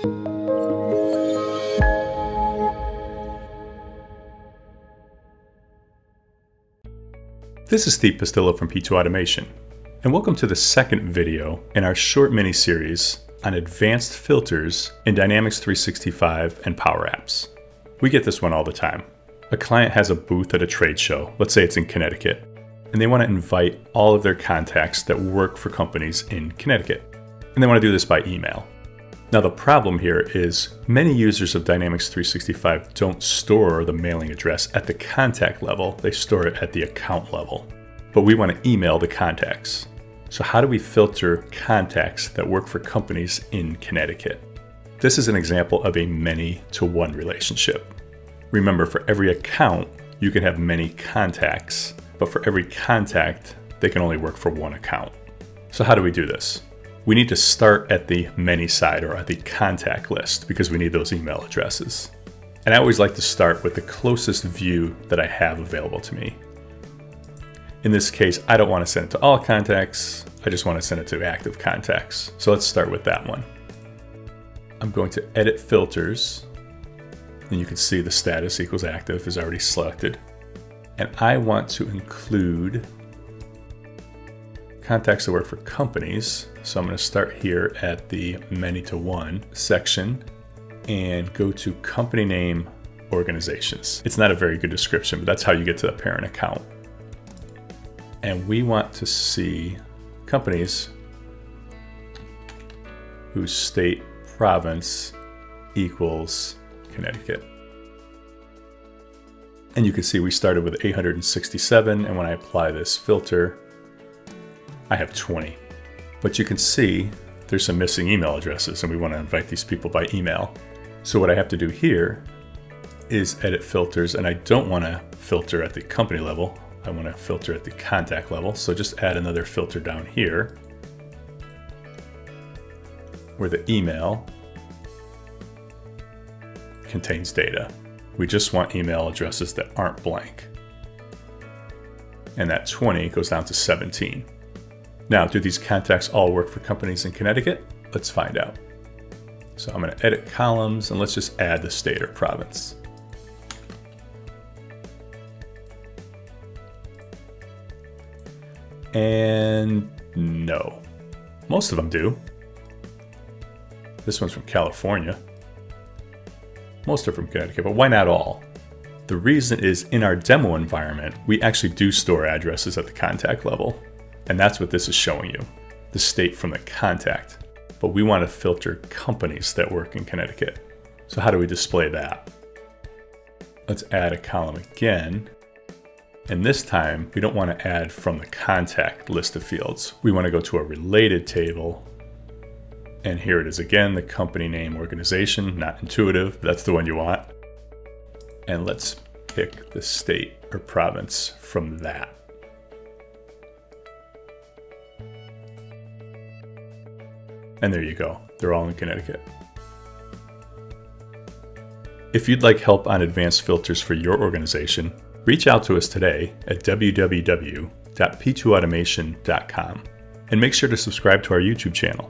This is Steve Pastillo from P2 Automation, and welcome to the second video in our short mini-series on advanced filters in Dynamics 365 and Power Apps. We get this one all the time. A client has a booth at a trade show, let's say it's in Connecticut, and they want to invite all of their contacts that work for companies in Connecticut, and they want to do this by email. Now the problem here is many users of Dynamics 365 don't store the mailing address at the contact level, they store it at the account level. But we want to email the contacts. So how do we filter contacts that work for companies in Connecticut? This is an example of a many-to-one relationship. Remember, for every account, you can have many contacts, but for every contact, they can only work for one account. So how do we do this? We need to start at the many side or at the contact list because we need those email addresses. And I always like to start with the closest view that I have available to me. In this case, I don't want to send it to all contacts. I just want to send it to active contacts. So let's start with that one. I'm going to edit filters, and you can see the status equals active is already selected. And I want to include contacts that work for companies. So I'm going to start here at the many-to-one section and go to company name organizations. It's not a very good description, but that's how you get to the parent account. And we want to see companies whose state province equals Connecticut. And you can see we started with 867, and when I apply this filter, I have 20. But you can see there's some missing email addresses, and we want to invite these people by email. So what I have to do here is edit filters, and I don't want to filter at the company level. I want to filter at the contact level. So just add another filter down here where the email contains data. We just want email addresses that aren't blank. And that 20 goes down to 17. Now, do these contacts all work for companies in Connecticut? Let's find out. So I'm going to edit columns, and let's just add the state or province. And no, most of them do. This one's from California. Most are from Connecticut, but why not all? The reason is in our demo environment, we actually do store addresses at the contact level. And that's what this is showing you, the state from the contact. But we want to filter companies that work in Connecticut. So how do we display that? Let's add a column again. And this time, we don't want to add from the contact list of fields. We want to go to a related table. And here it is again, the company name organization, not intuitive, but that's the one you want. And let's pick the state or province from that. And there you go, they're all in Connecticut. If you'd like help on advanced filters for your organization, reach out to us today at www.p2automation.com and make sure to subscribe to our YouTube channel.